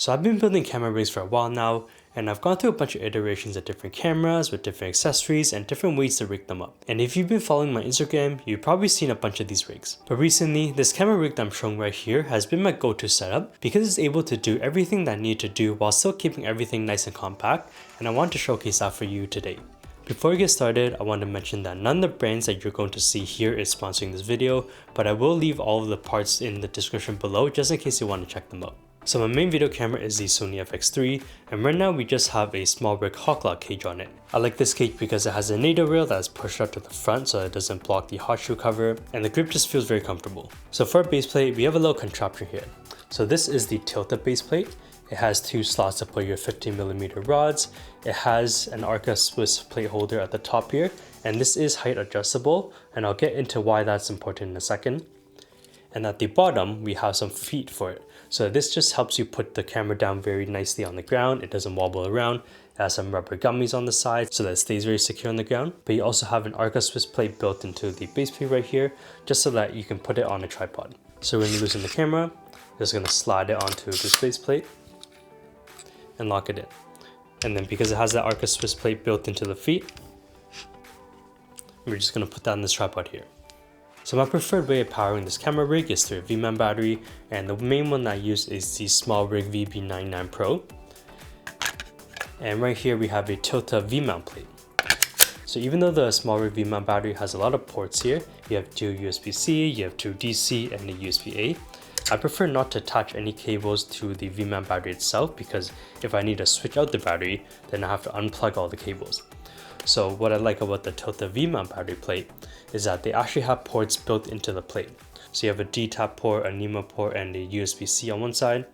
So I've been building camera rigs for a while now, and I've gone through a bunch of iterations of different cameras with different accessories and different ways to rig them up. And if you've been following my Instagram, you've probably seen a bunch of these rigs. But recently, this camera rig that I'm showing right here has been my go-to setup because it's able to do everything that I need to do while still keeping everything nice and compact, and I want to showcase that for you today. Before we get started, I want to mention that none of the brands that you're going to see here is sponsoring this video, but I will leave all of the parts in the description below just in case you want to check them out. So my main video camera is the Sony FX3, and right now we just have a small rig hot lock cage on it. I like this cage because it has a NATO rail that is pushed out to the front so it doesn't block the hot shoe cover, and the grip just feels very comfortable. So for our base plate, we have a little contraption here. So this is the tilted base plate. It has two slots to put your 15mm rods. It has an Arca Swiss plate holder at the top here, and this is height adjustable, and I'll get into why that's important in a second. And at the bottom, we have some feet for it. So this just helps you put the camera down very nicely on the ground. It doesn't wobble around. It has some rubber gummies on the side so that it stays very secure on the ground. But you also have an Arca Swiss plate built into the base plate right here, just so that you can put it on a tripod. So when you loosen the camera, just gonna slide it onto this base plate and lock it in. And then because it has that Arca Swiss plate built into the feet, we're just gonna put that on this tripod here. So my preferred way of powering this camera rig is through a V-mount battery, and the main one that I use is the Small Rig VB99 Pro. And right here we have a Tilta V-mount plate. So even though the Small Rig V-mount battery has a lot of ports here, you have two USB-C, you have two DC, and a USB-A. I prefer not to attach any cables to the V-mount battery itself because if I need to switch out the battery, then I have to unplug all the cables. So what I like about the Tilta V-mount battery plate is that they actually have ports built into the plate. So you have a D-tap port, a NEMA port, and a USB-C on one side.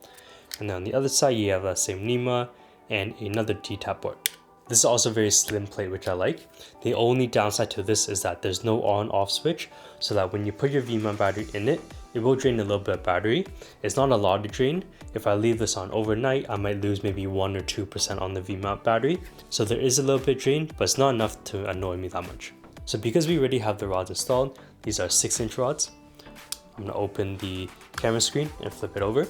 And then on the other side, you have that same NEMA and another D-tap port. This is also a very slim plate, which I like. The only downside to this is that there's no on-off switch, so that when you put your V-mount battery in it, it will drain a little bit of battery. It's not a lot to drain. If I leave this on overnight, I might lose maybe 1 or 2% on the V-mount battery. So there is a little bit drained, but it's not enough to annoy me that much. So because we already have the rods installed, these are 6-inch rods. I'm gonna open the camera screen and flip it over.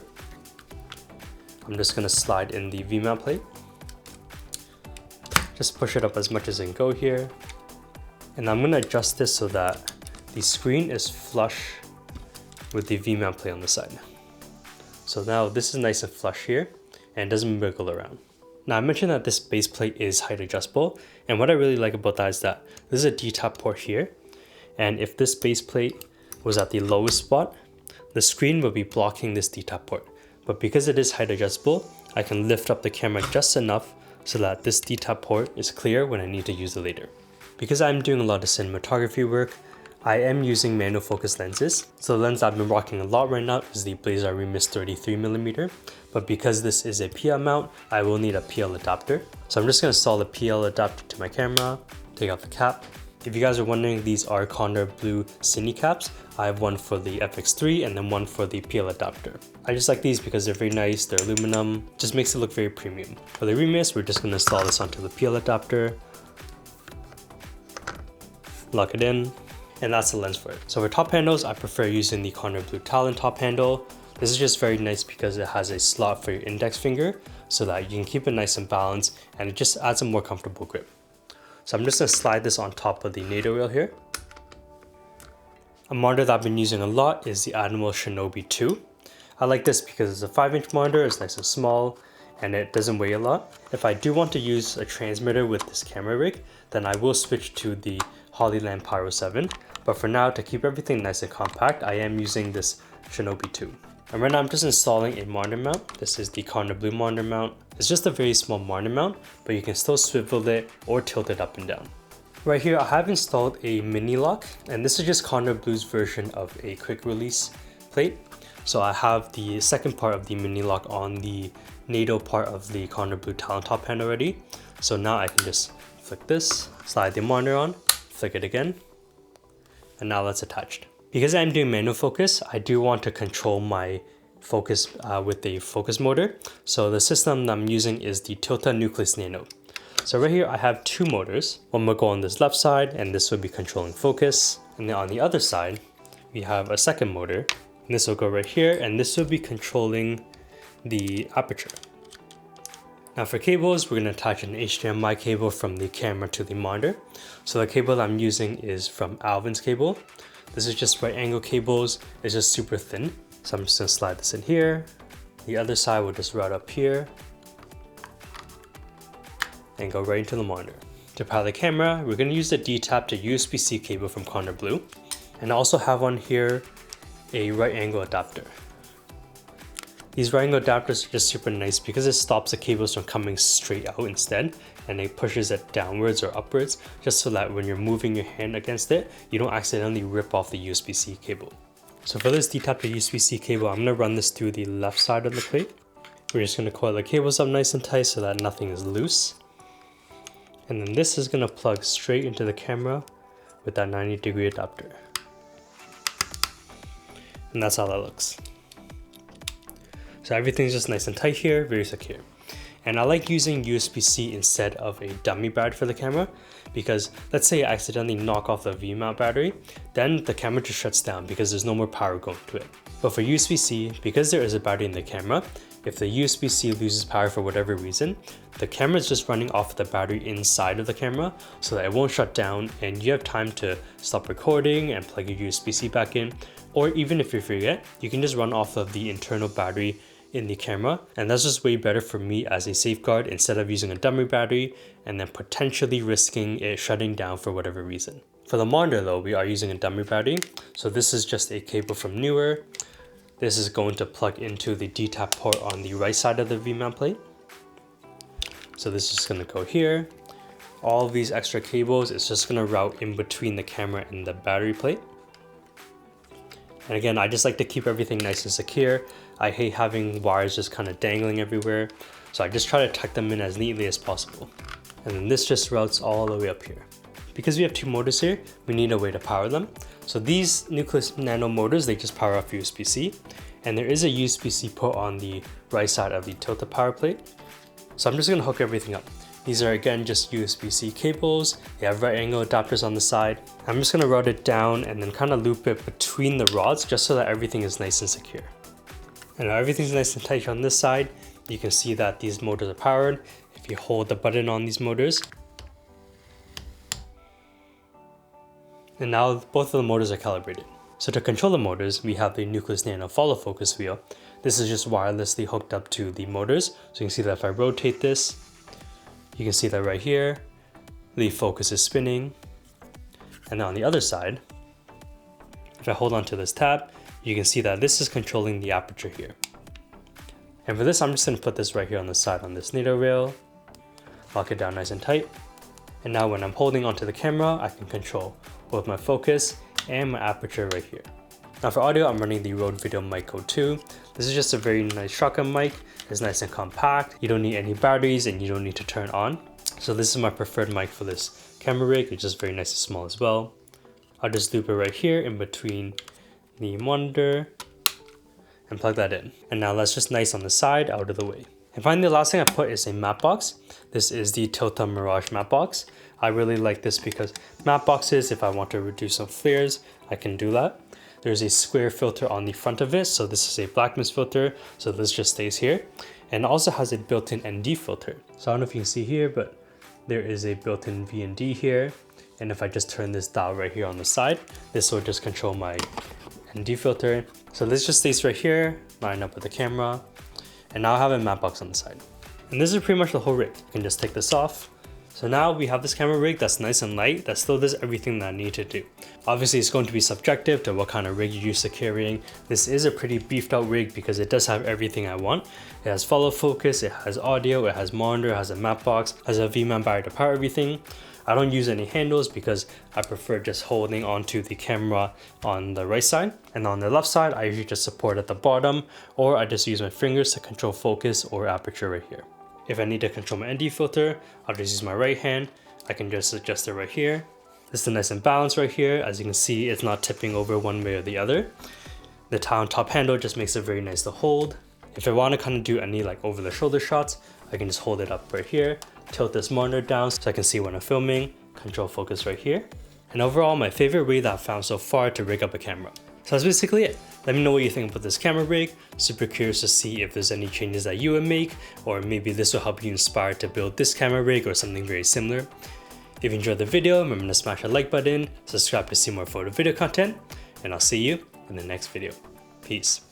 I'm just gonna slide in the V-mount plate. Just push it up as much as I can go here. And I'm gonna adjust this so that the screen is flush with the V-mount plate on the side. So now this is nice and flush here and it doesn't wiggle around. Now I mentioned that this base plate is height adjustable, and what I really like about that is that this is a D-tap port here, and if this base plate was at the lowest spot, the screen will be blocking this D-tap port. But because it is height adjustable, I can lift up the camera just enough so that this D-tap port is clear when I need to use it later. Because I'm doing a lot of cinematography work, I am using manual focus lenses. So the lens I've been rocking a lot right now is the Blazer Remus 33mm, but because this is a PL mount, I will need a PL adapter. So I'm just gonna install the PL adapter to my camera, take out the cap. If you guys are wondering, these are Condor Blue Cine caps. I have one for the FX3 and then one for the PL adapter. I just like these because they're very nice, they're aluminum, just makes it look very premium. For the Remus, we're just gonna install this onto the PL adapter, lock it in, and that's the lens for it. So for top handles, I prefer using the Condor Blue Talon top handle. This is just very nice because it has a slot for your index finger so that you can keep it nice and balanced, and it just adds a more comfortable grip. So I'm just gonna slide this on top of the NATO rail here. A monitor that I've been using a lot is the Animal Shinobi 2. I like this because it's a 5-inch monitor, it's nice and small, and it doesn't weigh a lot. If I do want to use a transmitter with this camera rig, then I will switch to the Hollyland Pyro 7. But for now, to keep everything nice and compact, I am using this Shinobi 2. And right now I'm just installing a monitor mount. This is the Condor Blue monitor mount. It's just a very small monitor mount, but you can still swivel it or tilt it up and down. Right here, I have installed a mini lock, and this is just Condor Blue's version of a quick release plate. So I have the second part of the mini lock on the NATO part of the Condor Blue Talon top handle already. So now I can just flick this, slide the monitor on, flick it again, and now that's attached. Because I'm doing manual focus, I do want to control my focus with the focus motor. So the system that I'm using is the Tilta Nucleus Nano. So right here I have two motors. One will go on this left side and this will be controlling focus. And then on the other side, we have a second motor. And this will go right here and this will be controlling the aperture. Now for cables, we're going to attach an HDMI cable from the camera to the monitor. So the cable I'm using is from Alvin's cable. This is just right angle cables, it's just super thin. So I'm just going to slide this in here. The other side will just route up here and go right into the monitor. To power the camera, we're going to use the D-tap to USB-C cable from Corner Blue. And I also have on here a right angle adapter. These right angle adapters are just super nice because it stops the cables from coming straight out instead, and it pushes it downwards or upwards just so that when you're moving your hand against it, you don't accidentally rip off the USB-C cable. So for this D-tap to USB-C cable, I'm going to run this through the left side of the plate. We're just going to coil the cables up nice and tight so that nothing is loose. And then this is going to plug straight into the camera with that 90-degree adapter. And that's how that looks. So everything's just nice and tight here, very secure. And I like using USB-C instead of a dummy battery for the camera because let's say I accidentally knock off the V-mount battery, then the camera just shuts down because there's no more power going to it. But for USB-C, because there is a battery in the camera, if the USB-C loses power for whatever reason, the camera is just running off the battery inside of the camera so that it won't shut down and you have time to stop recording and plug your USB-C back in. Or even if you forget, you can just run off of the internal battery in the camera, and that's just way better for me as a safeguard instead of using a dummy battery and then potentially risking it shutting down for whatever reason. For the monitor though, we are using a dummy battery, so this is just a cable from Newer. This is going to plug into the D-tap port on the right side of the V-mount plate. So this is just going to go here. All of these extra cables, it's just going to route in between the camera and the battery plate. And again, I just like to keep everything nice and secure. I hate having wires just kind of dangling everywhere. So I just try to tuck them in as neatly as possible. And then this just routes all the way up here. Because we have two motors here, we need a way to power them. So these Nucleus Nano motors, they just power off USB-C. And there is a USB-C port on the right side of the tilted power plate. So I'm just gonna hook everything up. These are again just USB-C cables. They have right angle adapters on the side. I'm just gonna route it down and then kind of loop it between the rods just so that everything is nice and secure. And now everything's nice and tight on this side. You can see that these motors are powered. If you hold the button on these motors. And now both of the motors are calibrated. So to control the motors, we have the Nucleus Nano follow focus wheel. This is just wirelessly hooked up to the motors. So you can see that if I rotate this, you can see that right here, the focus is spinning. And then on the other side, if I hold on to this tab, you can see that this is controlling the aperture here. And for this, I'm just gonna put this right here on the side on this NATO rail, lock it down nice and tight. And now when I'm holding onto the camera, I can control both my focus and my aperture right here. Now for audio, I'm running the Rode Video Mic Go 2. This is just a very nice shotgun mic. It's nice and compact. You don't need any batteries and you don't need to turn on. So this is my preferred mic for this camera rig. It's just very nice and small as well. I'll just loop it right here in between the monitor and plug that in. And now that's just nice on the side, out of the way. And finally, the last thing I put is a matte box. This is the Tilta Mirage matte box. I really like this because matte boxes, if I want to reduce some flares, I can do that. There's a square filter on the front of it, so this is a blackness filter, so this just stays here. And it also has a built-in ND filter. So I don't know if you can see here, but there is a built-in VND here. And if I just turn this dial right here on the side, this will just control my ND filter. So this just stays right here, lined up with the camera. And now I have a matte box on the side. And this is pretty much the whole rig. You can just take this off. So now we have this camera rig that's nice and light that still does everything that I need to do. Obviously it's going to be subjective to what kind of rig you're used to carrying. This is a pretty beefed out rig because it does have everything I want. It has follow focus, it has audio, it has monitor, it has a matte box, has a V-mount battery to power everything. I don't use any handles because I prefer just holding onto the camera on the right side. And on the left side, I usually just support at the bottom, or I just use my fingers to control focus or aperture right here. If I need to control my ND filter, I'll just use my right hand. I can just adjust it right here. This is nice and balanced right here. As you can see, it's not tipping over one way or the other. The top handle just makes it very nice to hold. If I want to kind of do any like over the shoulder shots, I can just hold it up right here, tilt this monitor down so I can see when I'm filming, control focus right here. And overall, my favorite way that I've found so far to rig up a camera. So that's basically it. Let me know what you think about this camera rig. Super curious to see if there's any changes that you would make, or maybe this will help you inspire to build this camera rig or something very similar. If you enjoyed the video, remember to smash that like button, subscribe to see more photo video content, and I'll see you in the next video. Peace.